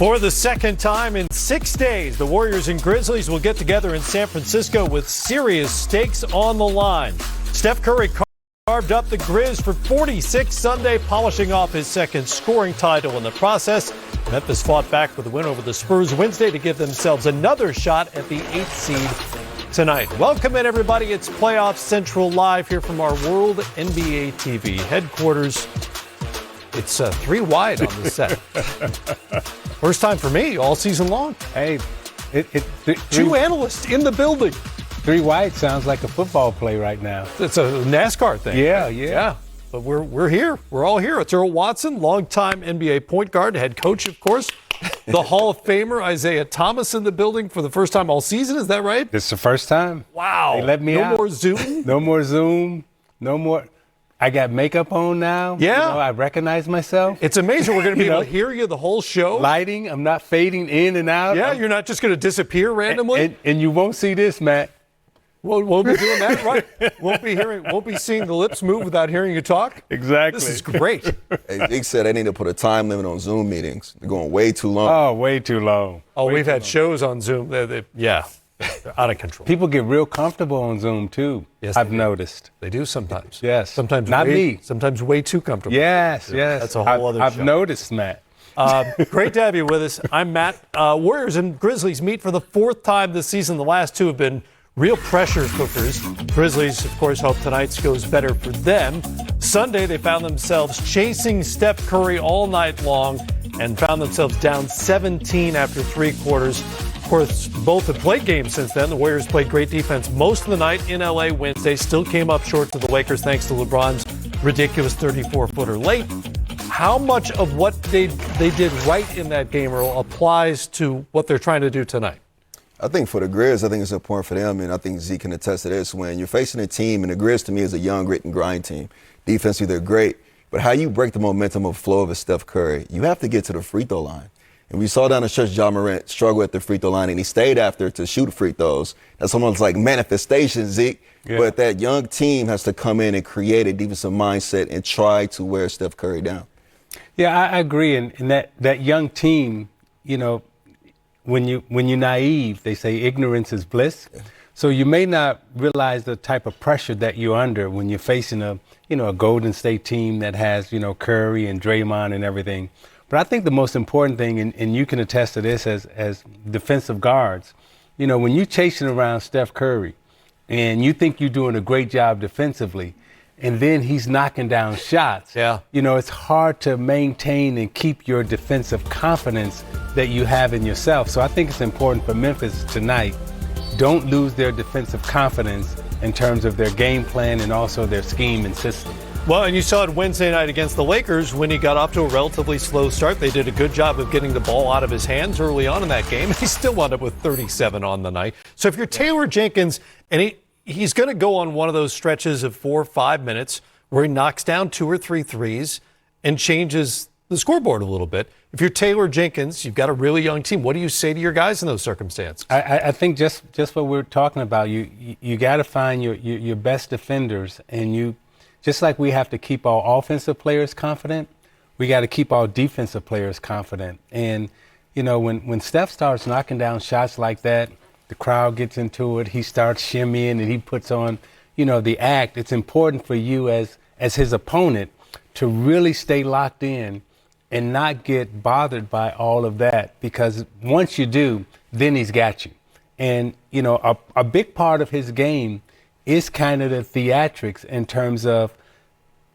For the second time in 6 days, the Warriors and Grizzlies will get together in San Francisco with serious stakes on the line. Steph Curry carved up the Grizz for 46 Sunday, polishing off his second scoring title in the process. Memphis fought back with a win over the Spurs Wednesday to give themselves another shot at the 8th seed tonight. Welcome in, everybody. It's Playoff Central live here from our World NBA TV headquarters. It's 3 wide on the set. First time for me all season long. Hey, two analysts in the building. 3 wide sounds like a football play right now. It's a NASCAR thing. Yeah. But we're here. We're all here. It's Earl Watson, longtime NBA point guard, head coach, of course. The Hall of Famer Isaiah Thomas in the building for the first time all season. Is that right? It's the first time. Wow. They let me out. No more Zoom? No more Zoom. No more. I got makeup on now. Yeah. I recognize myself. It's amazing. We're going to be able to hear you the whole show. Lighting. I'm not fading in and out. Yeah, you're not just going to disappear randomly. And you won't see this, Matt. We'll be doing that, right? Won't be seeing the lips move without hearing you talk. Exactly. This is great. Hey, Zeke said they need to put a time limit on Zoom meetings. They're going way too long. Oh, way too long. We've had shows on Zoom. They're out of control. People get real comfortable on Zoom, too. Yes, I've noticed. They do sometimes. Yes. Sometimes not me. Sometimes way too comfortable. Yes. That's a whole other show. I've noticed, Matt. Great to have you with us. I'm Matt. Warriors and Grizzlies meet for the 4th time this season. The last 2 have been real pressure cookers. Grizzlies, of course, hope tonight's goes better for them. Sunday, they found themselves chasing Steph Curry all night long and found themselves down 17 after 3 quarters. Of course, both have played games since then. The Warriors played great defense most of the night in L.A. Wednesday. Still came up short to the Lakers thanks to LeBron's ridiculous 34-footer late. How much of what they did right in that game, Earl, applies to what they're trying to do tonight? I think for the Grizz, I think it's important for them, and I think Zeke can attest to this. When you're facing a team, and the Grizz to me is a young, grit and grind team. Defensively, they're great, but how you break the momentum of flow of a Steph Curry, you have to get to the free throw line. And we saw down the stretch Ja Morant struggle at the free throw line, and he stayed after to shoot free throws. That's almost like manifestation, Zeke. Yeah. But that young team has to come in and create a defensive mindset and try to wear Steph Curry down. Yeah, I agree. And that young team, when you're naive, they say ignorance is bliss. Yeah. So you may not realize the type of pressure that you're under when you're facing a Golden State team that has, Curry and Draymond and everything. But I think the most important thing, and you can attest to this as defensive guards, when you're chasing around Steph Curry and you think you're doing a great job defensively, and then he's knocking down shots. Yeah. It's hard to maintain and keep your defensive confidence that you have in yourself. So I think it's important for Memphis tonight. Don't lose their defensive confidence in terms of their game plan and also their scheme and system. Well, and you saw it Wednesday night against the Lakers when he got off to a relatively slow start. They did a good job of getting the ball out of his hands early on in that game. He still wound up with 37 on the night. So if you're Taylor Jenkins, and he's going to go on one of those stretches of 4 or 5 minutes where he knocks down 2 or 3 threes and changes the scoreboard a little bit. If you're Taylor Jenkins, you've got a really young team. What do you say to your guys in those circumstances? I think just what we're talking about, you got to find your best defenders, and just like we have to keep our offensive players confident, we got to keep our defensive players confident. And when Steph starts knocking down shots like that, the crowd gets into it. He starts shimmying and he puts on, the act. It's important for you as his opponent to really stay locked in and not get bothered by all of that, because once you do, then he's got you. And, a big part of his game is kind of the theatrics in terms of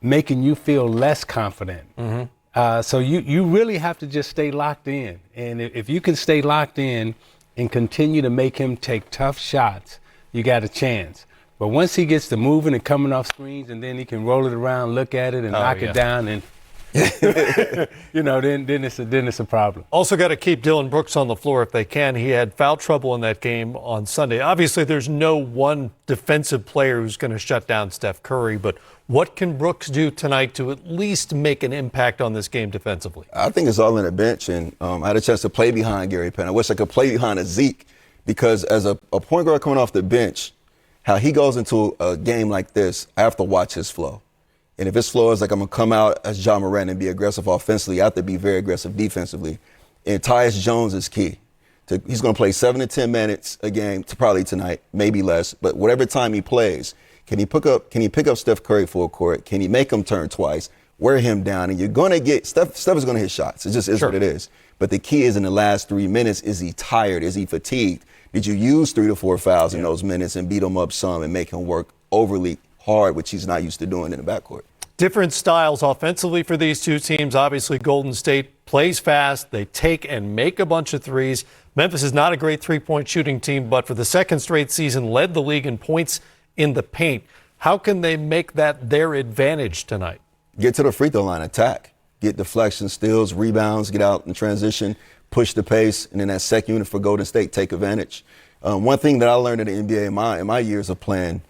making you feel less confident. Mm-hmm. So you really have to just stay locked in. And if you can stay locked in and continue to make him take tough shots, you got a chance. But once he gets to moving and coming off screens, and then he can roll it around, look at it, and knock it down, and then it's a problem. Also got to keep Dylan Brooks on the floor if they can. He had foul trouble in that game on Sunday. Obviously, there's no one defensive player who's going to shut down Steph Curry, but what can Brooks do tonight to at least make an impact on this game defensively? I think it's all in the bench, and I had a chance to play behind Gary Payton. I wish I could play behind a Zeke, because as a point guard coming off the bench, how he goes into a game like this, I have to watch his flow. And if his flow is like I'm going to come out as Ja Morant and be aggressive offensively, I have to be very aggressive defensively. And Tyus Jones is key. He's going to play 7 to 10 minutes a game, probably tonight, maybe less. But whatever time he plays, can he pick up Steph Curry full court? Can he make him turn twice? Wear him down, and you're going to get Steph is going to hit shots. It just is what it is. But the key is in the last 3 minutes, is he tired? Is he fatigued? Did you use 3 to 4 fouls in those minutes and beat him up some and make him work overly hard, which he's not used to doing in the backcourt? Different styles offensively for these two teams. Obviously, Golden State plays fast. They take and make a bunch of threes. Memphis is not a great three-point shooting team, but for the second straight season led the league in points in the paint. How can they make that their advantage tonight? Get to the free throw line, attack. Get deflections, steals, rebounds, get out in transition, push the pace, and then that second unit for Golden State, take advantage. One thing that I learned in the NBA in my years of playing,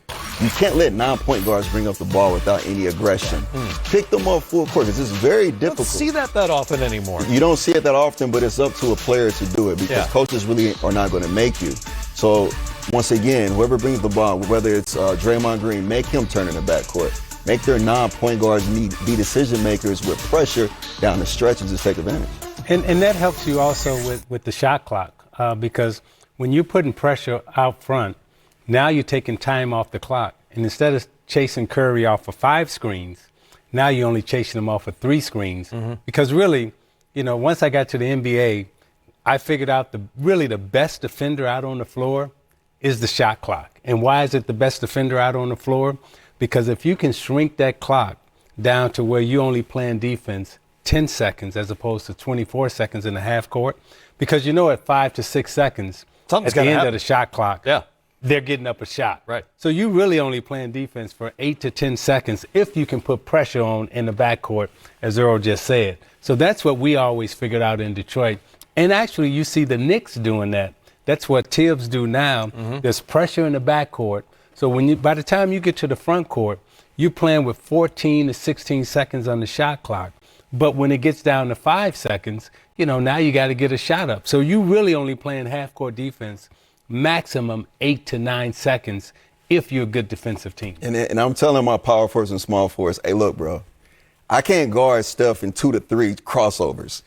you can't let non-point guards bring up the ball without any aggression. Pick them up full court, because it's very difficult. Don't see that often anymore. You don't see it that often, but it's up to a player to do it, because coaches really are not going to make you. So, once again, whoever brings the ball, whether it's Draymond Green, make him turn in the backcourt. Make their non-point guards be decision makers with pressure down the stretch and just take advantage. And that helps you also with the shot clock, because when you're putting pressure out front, now you're taking time off the clock. And instead of chasing Curry off of 5 screens, now you're only chasing him off of 3 screens. Because really, once I got to the NBA, I figured out the best defender out on the floor is the shot clock. And why is it the best defender out on the floor? Because if you can shrink that clock down to where you only playing defense 10 seconds as opposed to 24 seconds in the half court, because at 5 to 6 seconds at the end of the shot clock, they're getting up a shot. Right. So you really only playing defense for 8 to 10 seconds if you can put pressure on in the backcourt, as Earl just said. So that's what we always figured out in Detroit. And actually, you see the Knicks doing that. That's what Tibbs do now. There's pressure in the backcourt. So by the time you get to the front court, you're playing with 14 to 16 seconds on the shot clock. But when it gets down to 5 seconds, now you got to get a shot up. So you really only playing half-court defense, maximum 8 to 9 seconds if you're a good defensive team. And I'm telling my power forwards and small forwards, hey, look, bro, I can't guard Steph in 2 to 3 crossovers.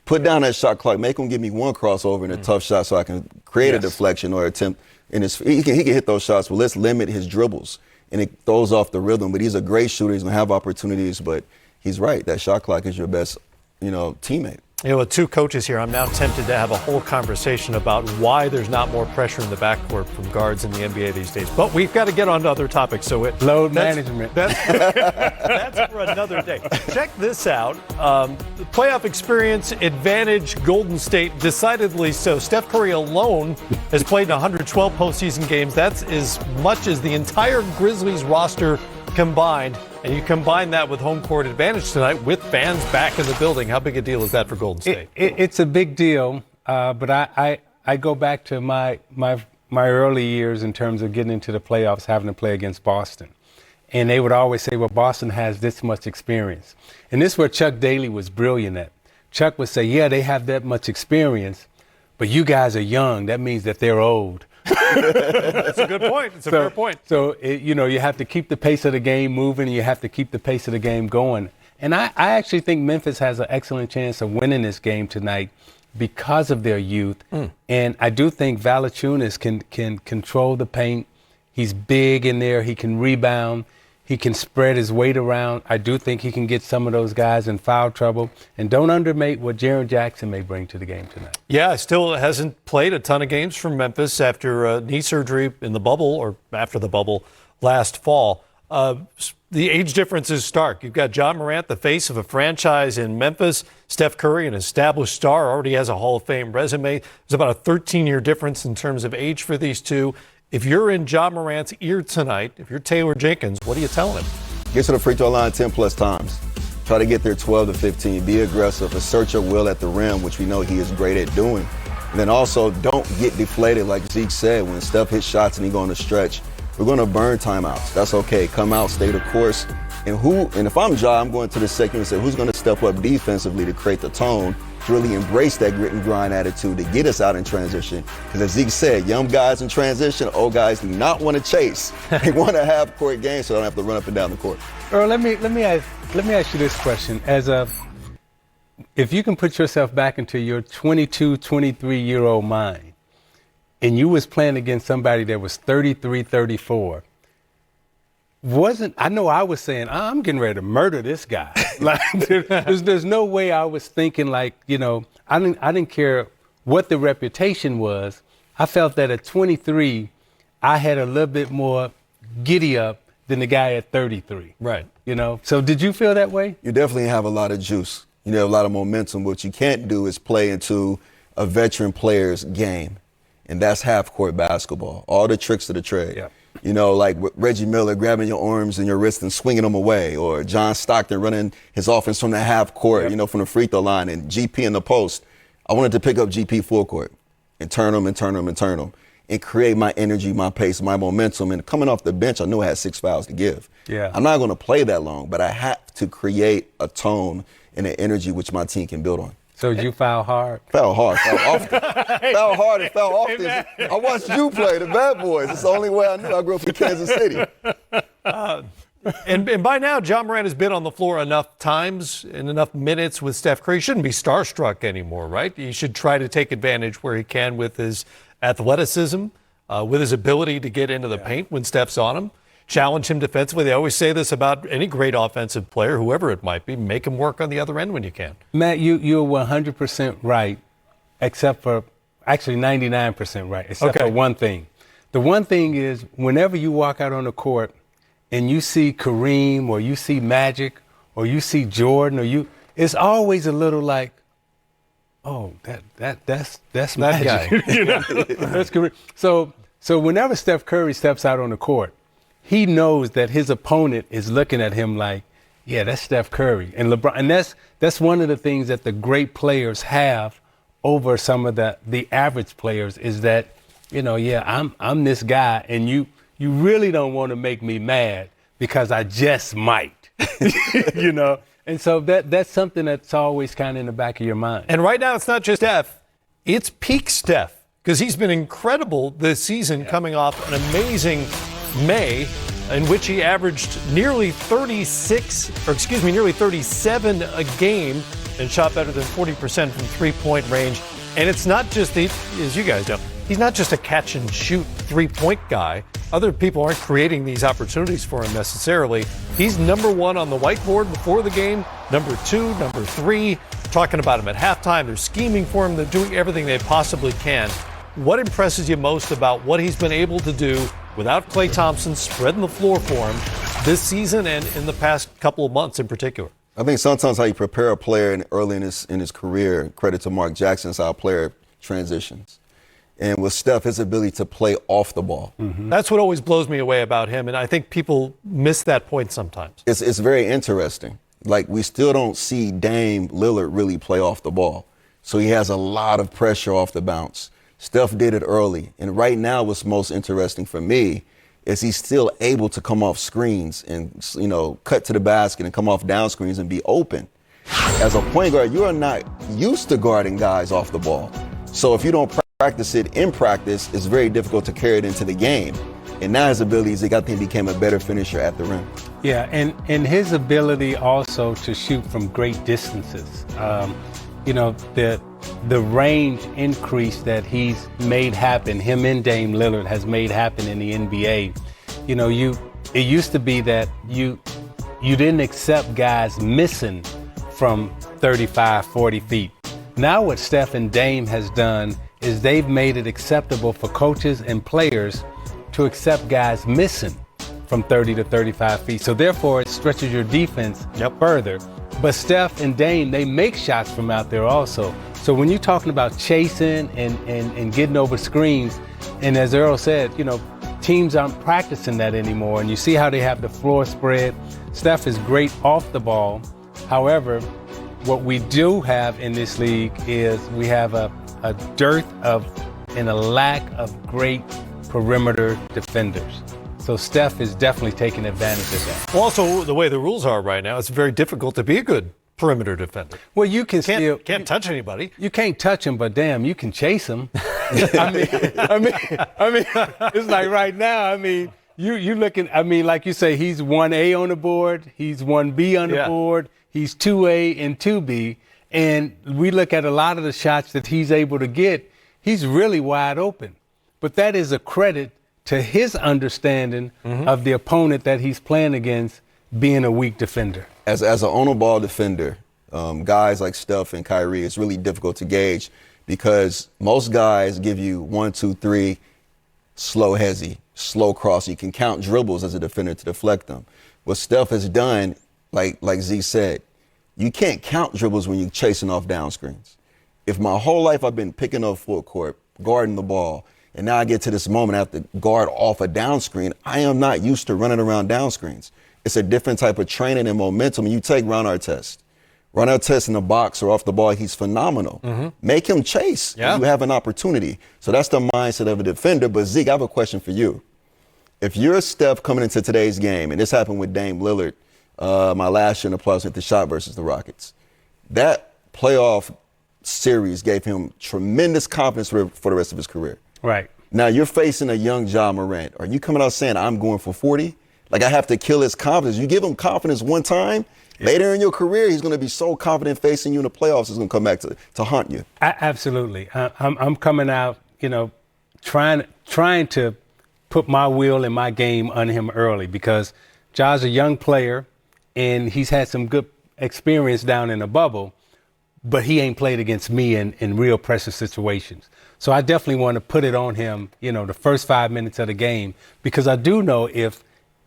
Put down that shot clock. Make him give me one crossover in a tough shot so I can create a deflection or attempt. He can hit those shots, but let's limit his dribbles. And it throws off the rhythm. But he's a great shooter. He's going to have opportunities. But he's right. That shot clock is your best, teammate. With 2 coaches here, I'm now tempted to have a whole conversation about why there's not more pressure in the backcourt from guards in the NBA these days. But we've got to get on to other topics. So load management. That's for another day. Check this out. The playoff experience advantage Golden State, decidedly so. Steph Curry alone has played 112 postseason games. That's as much as the entire Grizzlies roster combined. And you combine that with home court advantage tonight with fans back in the building. How big a deal is that for Golden State? It's a big deal, but I go back to my early years in terms of getting into the playoffs, having to play against Boston. And they would always say, well, Boston has this much experience. And this is where Chuck Daly was brilliant at. Chuck would say, yeah, they have that much experience, but you guys are young. That means that they're old. That's a good point. It's a fair point. So, you have to keep the pace of the game moving, and you have to keep the pace of the game going. And I actually think Memphis has an excellent chance of winning this game tonight because of their youth. And I do think Valanciunas can control the paint. He's big in there. He can rebound. He can spread his weight around. I do think he can get some of those guys in foul trouble. And don't undermate what Jaren Jackson may bring to the game tonight. Yeah, still hasn't played a ton of games for Memphis after knee surgery in the bubble or after the bubble last fall. The age difference is stark. You've got John Morant, the face of a franchise in Memphis. Steph Curry, an established star, already has a Hall of Fame resume. There's about a 13-year difference in terms of age for these two. If you're in John Morant's ear tonight, if you're Taylor Jenkins, what are you telling him? Get to the free throw line 10-plus times. Try to get there 12 to 15. Be aggressive. Assert your will at the rim, which we know he is great at doing. And then also don't get deflated, like Zeke said. When Steph hits shots and he go on the stretch, we're going to burn timeouts. That's okay. Come out, stay the course. And if I'm Ja, I'm going to the second and say, who's going to step up defensively to create the tone, to really embrace that grit and grind attitude to get us out in transition? Because as Zeke said, young guys in transition, old guys do not want to chase. They want to have court games so they don't have to run up and down the court. Earl, let me ask you this question. if you can put yourself back into your 22, 23-year-old mind, and you was playing against somebody that was 33, 34, I know I was saying, I'm getting ready to murder this guy. Like, there's no way I was thinking like, I didn't care what the reputation was. I felt that at 23, I had a little bit more giddy up than the guy at 33. Right. So did you feel that way? You definitely have a lot of juice. You have a lot of momentum. What you can't do is play into a veteran player's game, and that's half-court basketball. All the tricks of the trade. Yeah. Like Reggie Miller grabbing your arms and your wrist and swinging them away, or John Stockton running his offense from the half court, from the free throw line, and GP in the post. I wanted to pick up GP full court and turn them and create my energy, my pace, my momentum. And coming off the bench, I knew I had 6 fouls to give. Yeah. I'm not going to play that long, but I have to create a tone and an energy which my team can build on. So did you foul hard? Foul hard, foul often. Foul hard and foul often. I watched you play, the Bad Boys. It's the only way I knew. I grew up in Kansas City. And by now, John Morant has been on the floor enough times and enough minutes with Steph Curry. He shouldn't be starstruck anymore, right? He should try to take advantage where he can with his athleticism, with his ability to get into the paint when Steph's on him. Challenge him defensively. They always say this about any great offensive player, whoever it might be. Make him work on the other end when you can. Matt, you're 100% right, except for actually 99% right, except for one thing. The one thing is whenever you walk out on the court and you see Kareem or you see Magic or you see Jordan it's always a little like, oh, that's that Magic. guy. That's Kareem. So whenever Steph Curry steps out on the court, he knows that his opponent is looking at him like, yeah, that's Steph Curry. And LeBron, and that's one of the things that the great players have over some of the average players is that, I'm this guy, and you really don't want to make me mad because I just might, And so that's something that's always kind of in the back of your mind. And right now, it's not just Steph, it's peak Steph, because he's been incredible this season, coming off an amazing May, in which he averaged nearly 37 a game and shot better than 40% from three-point range. And it's not just, as you guys know, he's not just a catch-and-shoot three-point guy. Other people aren't creating these opportunities for him necessarily. He's number one on the whiteboard before the game, number two, number three, talking about him at halftime. They're scheming for him. They're doing everything they possibly can. What impresses you most about what he's been able to do without Klay Thompson spreading the floor for him this season and in the past couple of months in particular? I think sometimes how you prepare a player early in his career, credit to Mark Jackson, is how a player transitions. And with Steph, his ability to play off the ball. Mm-hmm. That's what always blows me away about him, and I think people miss that point sometimes. It's very interesting. Like, we still don't see Dame Lillard really play off the ball. So he has a lot of pressure off the bounce. Steph did it early. And right now, what's most interesting for me is he's still able to come off screens and, cut to the basket and come off down screens and be open. As a point guard, you are not used to guarding guys off the ball. So if you don't practice it in practice, it's very difficult to carry it into the game. And now his abilities, I think he became a better finisher at the rim. Yeah, and his ability also to shoot from great distances. The range increase that he's made happen, him and Dame Lillard has made happen in the NBA. It used to be that you didn't accept guys missing from 35, 40 feet. Now what Steph and Dame has done is they've made it acceptable for coaches and players to accept guys missing from 30 to 35 feet. So therefore, it stretches your defense further. But Steph and Dame, they make shots from out there also. So when you're talking about chasing and getting over screens, and as Earl said, teams aren't practicing that anymore. And you see how they have the floor spread. Steph is great off the ball. However, what we do have in this league is we have a dearth of and a lack of great perimeter defenders. So Steph is definitely taking advantage of that. Well, also, the way the rules are right now, it's very difficult to be a good perimeter defender. Well, you can't touch anybody. You can't touch him, but damn, you can chase him. I mean, it's like right now. You looking. Like you say, he's 1A on the board. He's 1B on the board. He's 2A and 2B, And we look at a lot of the shots that he's able to get, he's really wide open. But that is a credit to his understanding of the opponent that he's playing against being a weak defender. As an on-the-ball defender, guys like Steph and Kyrie, it's really difficult to gauge because most guys give you 1, 2, 3, slow hezzy, slow cross. You can count dribbles as a defender to deflect them. What Steph has done, like Z said, you can't count dribbles when you're chasing off down screens. If my whole life I've been picking up full court, guarding the ball, and now I get to this moment I have to guard off a down screen, I am not used to running around down screens. It's a different type of training and momentum. You take Ron Artest. Ron Artest in the box or off the ball, he's phenomenal. Make him chase. Yeah. You have an opportunity. So that's the mindset of a defender. But Zeke, I have a question for you. If you're Steph coming into today's game, and this happened with Dame Lillard, my last year in the playoffs with the shot versus the Rockets, that playoff series gave him tremendous confidence for the rest of his career. Right. Now you're facing a young Ja Morant. Are you coming out saying, I'm going for 40? Like, I have to kill his confidence. You give him confidence one time, later in your career, he's going to be so confident facing you in the playoffs, he's going to come back to haunt you. Absolutely. I'm coming out, trying to put my will and my game on him early because Ja's a young player and he's had some good experience down in the bubble, but he ain't played against me in real pressure situations. So I definitely want to put it on him, the first 5 minutes of the game, because I do know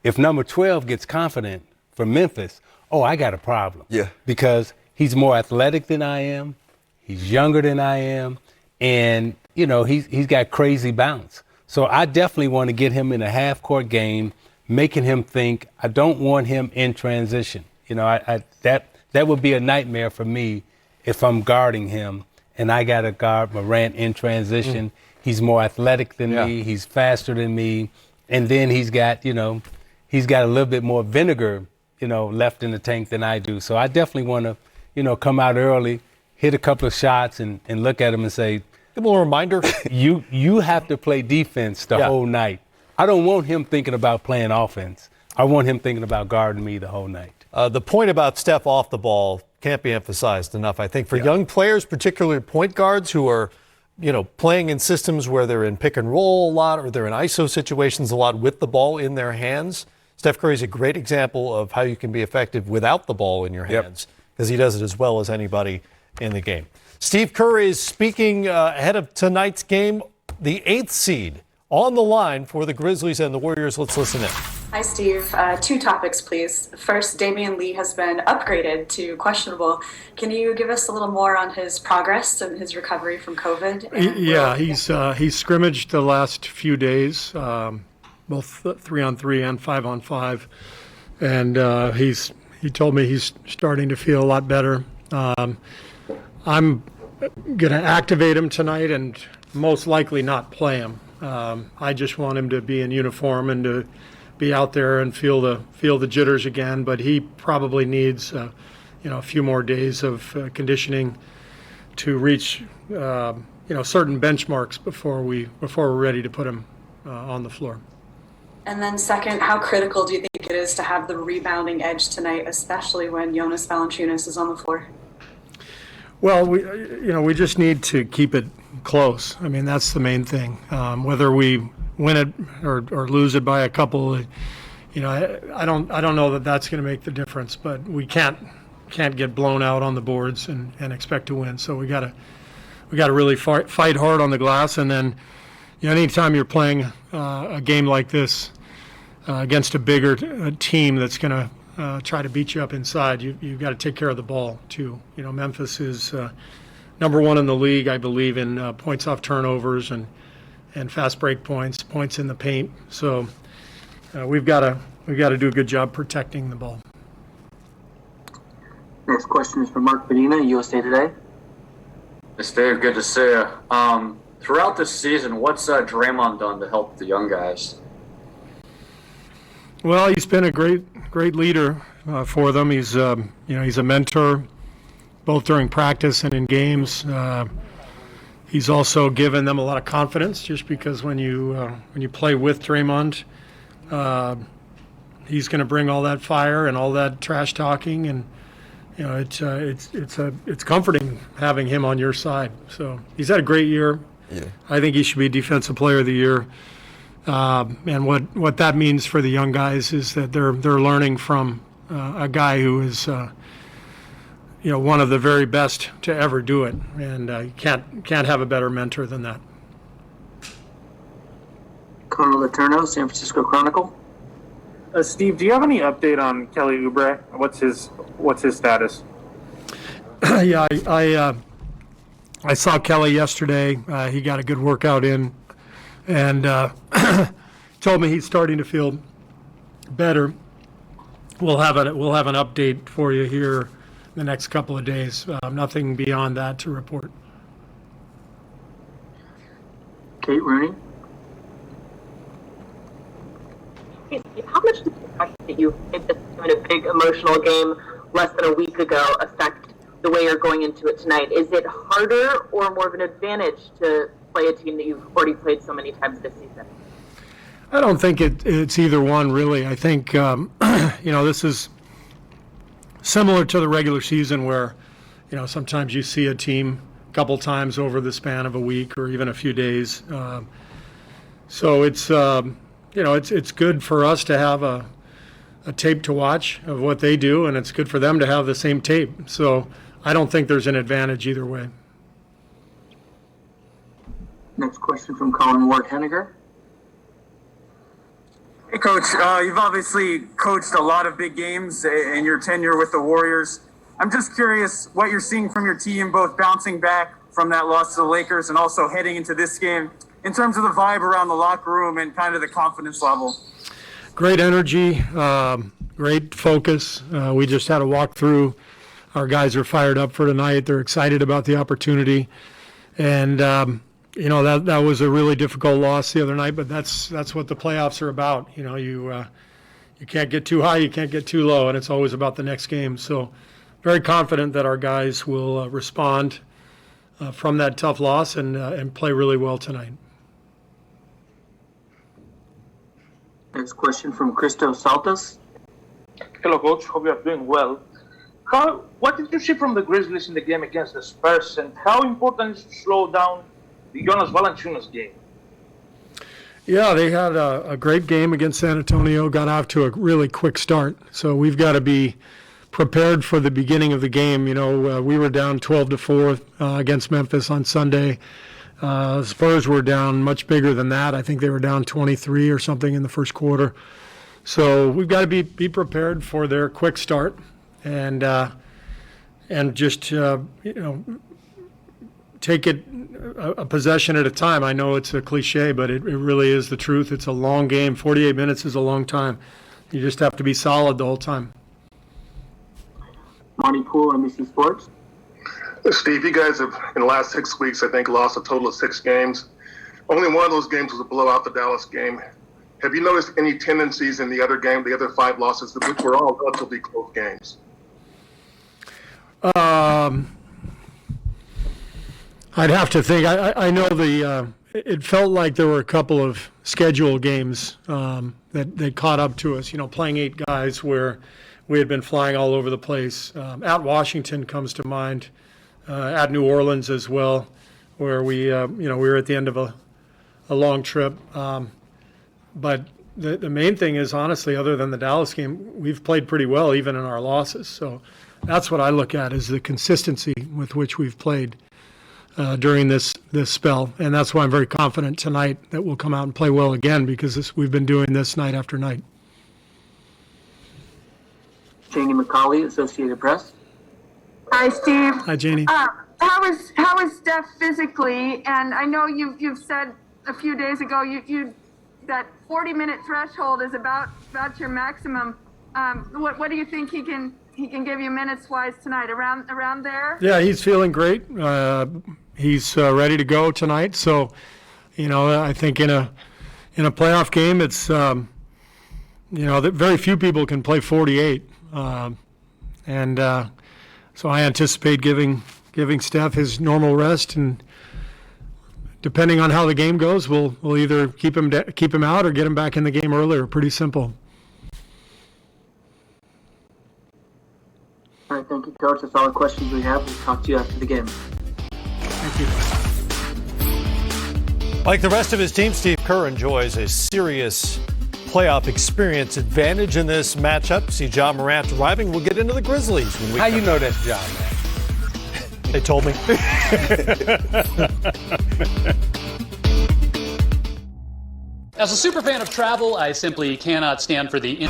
if number 12 gets confident from Memphis, I got a problem. Yeah. Because he's more athletic than I am, he's younger than I am, and he's got crazy bounce. So I definitely want to get him in a half-court game, making him think I don't want him in transition. That would be a nightmare for me if I'm guarding him and I got to guard Morant in transition. He's more athletic than me. He's faster than me. And then he's got a little bit more vinegar, left in the tank than I do. So I definitely want to, come out early, hit a couple of shots and look at him and say, Give him a little reminder. You have to play defense the whole night. I don't want him thinking about playing offense. I want him thinking about guarding me the whole night. The point about Steph off the ball can't be emphasized enough. I think for young players, particularly point guards who are, playing in systems where they're in pick and roll a lot or they're in ISO situations a lot with the ball in their hands, Steph Curry is a great example of how you can be effective without the ball in your hands because he does it as well as anybody in the game. Steve Kerr is speaking ahead of tonight's game, the 8th seed on the line for the Grizzlies and the Warriors. Let's listen in. Hi, Steve. 2 topics, please. First, Damian Lee has been upgraded to questionable. Can you give us a little more on his progress and his recovery from COVID? He's scrimmaged the last few days, both 3-on-3 and 5-on-5, and he told me he's starting to feel a lot better. I'm going to activate him tonight and most likely not play him. I just want him to be in uniform and to be out there and feel the jitters again. But he probably needs a few more days of conditioning to reach certain benchmarks before we're ready to put him on the floor. And then second, how critical do you think it is to have the rebounding edge tonight, especially when Jonas Valanciunas is on the floor? Well, we just need to keep it close. I mean, that's the main thing. Whether we win it or lose it by a couple, I don't know that that's going to make the difference. But we can't get blown out on the boards and expect to win. So we got to really fight hard on the glass. And then, anytime you're playing a game like this against a bigger team that's going to try to beat you up inside, you've got to take care of the ball too. Memphis is number 1 in the league, I believe, in points off turnovers and fast break points in the paint. So we've got to do a good job protecting the ball. Next question is from Mark Medina, USA Today. Hey, Steve, good to see you. Throughout this season, what's Draymond done to help the young guys? Well, he's been a great leader for them. He's he's a mentor, both during practice and in games. He's also given them a lot of confidence, just because when you play with Draymond, he's going to bring all that fire and all that trash talking, and it's comforting having him on your side. So he's had a great year. Yeah. I think he should be Defensive Player of the Year. And what that means for the young guys is that they're learning from a guy who is one of the very best to ever do it, and you can't have a better mentor than that. Connor Letourneau, San Francisco Chronicle. Steve, do you have any update on Kelly Oubre? What's his status? Yeah, I saw Kelly yesterday. He got a good workout in, and told me he's starting to feel better. We'll have an update for you here in the next couple of days. Nothing beyond that to report. Kate Rooney. How much did the fact that you hit this in a big emotional game less than a week ago affect the way you're going into it tonight? Is it harder or more of an advantage to play a team that you've already played so many times this season? I don't think it's either one, really. I think, this is similar to the regular season where, sometimes you see a team a couple times over the span of a week or even a few days. So it's good for us to have a tape to watch of what they do, and it's good for them to have the same tape. So I don't think there's an advantage either way. Next question from Colin Ward-Henniger. Hey, Coach. You've obviously coached a lot of big games in your tenure with the Warriors. I'm just curious what you're seeing from your team, both bouncing back from that loss to the Lakers and also heading into this game, in terms of the vibe around the locker room and kind of the confidence level. Great energy, great focus. We just had a walkthrough. Our guys are fired up for tonight. They're excited about the opportunity. And, that was a really difficult loss the other night, but that's what the playoffs are about. You can't get too high, you can't get too low, and it's always about the next game. So very confident that our guys will respond from that tough loss and play really well tonight. Next question from Christo Saltas. Hello, Coach. Hope you are doing well. What did you see from the Grizzlies in the game against the Spurs, and how important is it to slow down the Jonas Valanciunas game? Yeah, they had a great game against San Antonio, got off to a really quick start. So we've got to be prepared for the beginning of the game. We were down 12-4 against Memphis on Sunday. Spurs were down much bigger than that. I think they were down 23 or something in the first quarter. So we've got to be prepared for their quick start and just take it a possession at a time. I know it's a cliche, but it really is the truth. It's a long game. 48 minutes is a long time. You just have to be solid the whole time. Monty Poole, NBC Sports. Steve, you guys have, in the last 6 weeks, I think, lost a total of 6 games. Only one of those games was a blowout, the Dallas game. Have you noticed any tendencies in the other 5 losses, which were all relatively close games? I'd have to think. I know it felt like there were a couple of scheduled games that caught up to us, playing 8 guys where we had been flying all over the place. At Washington comes to mind, at New Orleans as well, where we were at the end of a long trip. But the main thing is, honestly, other than the Dallas game, we've played pretty well even in our losses. So that's what I look at, is the consistency with which we've played during this spell. And that's why I'm very confident tonight that we'll come out and play well again, because we've been doing this night after night. Janie McCauley, Associated Press. Hi, Steve. Hi, Janie. How is Steph physically? And I know you've said a few days ago you that 40-minute threshold is about your maximum. What do you think he can give you minutes wise tonight? Around there? Yeah, he's feeling great. He's ready to go tonight. So, I think in a playoff game, it's that very few people can play 48, so I anticipate giving Steph his normal rest, and depending on how the game goes, we'll either keep him out or get him back in the game earlier. Pretty simple. All right, thank you. Coach, that's all the questions we have. We'll talk to you after the game. Thank you. Like the rest of his team, Steve Kerr enjoys a serious playoff experience advantage in this matchup. See John Morant arriving. We'll get into the Grizzlies. When we How you know that's John, man? They told me. As a super fan of travel, I simply cannot stand for the...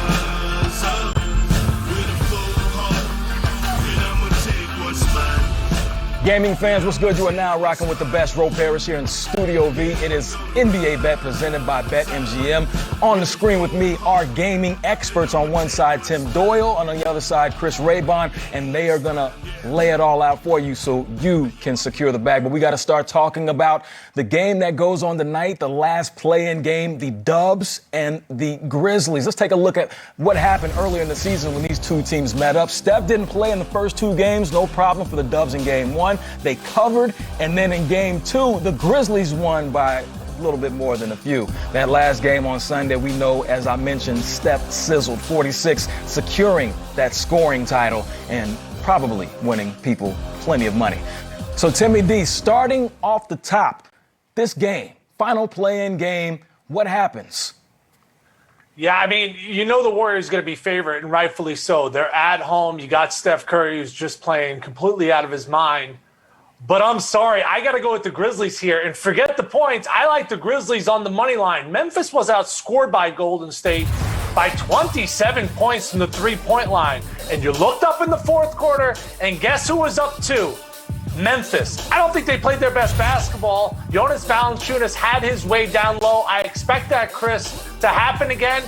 Gaming fans, what's good? You are now rocking with the best role players here in Studio V. It is NBA Bet presented by BetMGM. On the screen with me are gaming experts. On one side, Tim Doyle. On the other side, Chris Raybon. And they are going to lay it all out for you so you can secure the bag. But we got to start talking about the game that goes on tonight, the last play-in game, the Dubs and the Grizzlies. Let's take a look at what happened earlier in the season when these two teams met up. Steph didn't play in the first two games. No problem for the Dubs in game one. They covered, and then in game two, the Grizzlies won by a little bit more than a few. That last game on Sunday, we know, as I mentioned, Steph sizzled 46, securing that scoring title and probably winning people plenty of money. So Timmy D, starting off the top, this game, final play-in game, what happens? Yeah, I mean, you know the Warriors going to be favorite, and rightfully so. They're at home. You got Steph Curry, who's just playing completely out of his mind. But I'm sorry, I got to go with the Grizzlies here. And forget the points. I like the Grizzlies on the money line. Memphis was outscored by Golden State by 27 points from the three-point line. And you looked up in the fourth quarter, and guess who was up to? Memphis. I don't think they played their best basketball. Jonas Valanciunas had his way down low. I expect that, Chris, to happen again.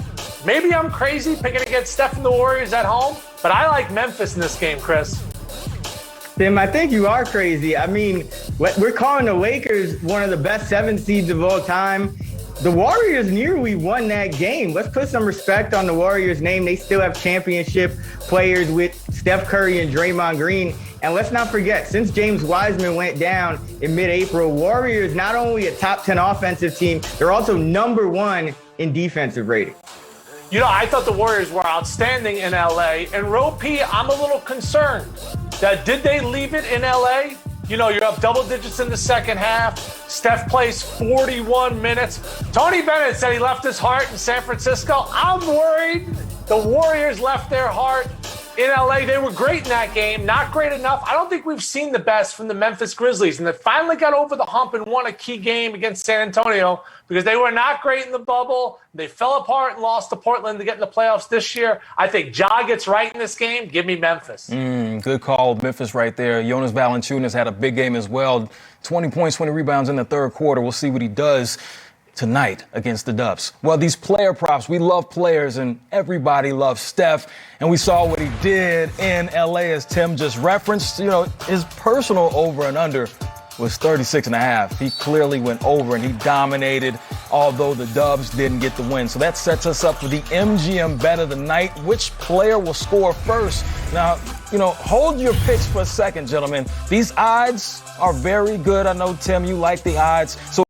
Maybe I'm crazy picking against Steph and the Warriors at home, but I like Memphis in this game, Chris. Tim, I think you are crazy. I mean, we're calling the Lakers one of the best 7 seeds of all time. The Warriors nearly won that game. Let's put some respect on the Warriors' name. They still have championship players with Steph Curry and Draymond Green. And let's not forget, since James Wiseman went down in mid-April, Warriors not only a top 10 offensive team, they're also number 1 in defensive rating. You know, I thought the Warriors were outstanding in LA. And Ro-P, I'm a little concerned that did they leave it in LA? You know, you're up double digits in the second half. Steph plays 41 minutes. Tony Bennett said he left his heart in San Francisco. I'm worried the Warriors left their heart in LA. They were great in that game, not great enough. I don't think we've seen the best from the Memphis Grizzlies, and they finally got over the hump and won a key game against San Antonio because they were not great in the bubble. They fell apart and lost to Portland to get in the playoffs this year. I think Ja gets right in this game. Give me Memphis. Good call, Memphis right there. Jonas Valanciunas had a big game as well. 20 points, 20 rebounds in the third quarter. We'll see what he does tonight against the Dubs. Well, these player props, we love players, and everybody loves Steph. And we saw what he did in L.A., as Tim just referenced. You know, his personal over and under was 36.5. He clearly went over and he dominated, although the Dubs didn't get the win. So that sets us up for the MGM bet of the night. Which player will score first? Now, you know, hold your picks for a second, gentlemen. These odds are very good. I know, Tim, you like the odds. So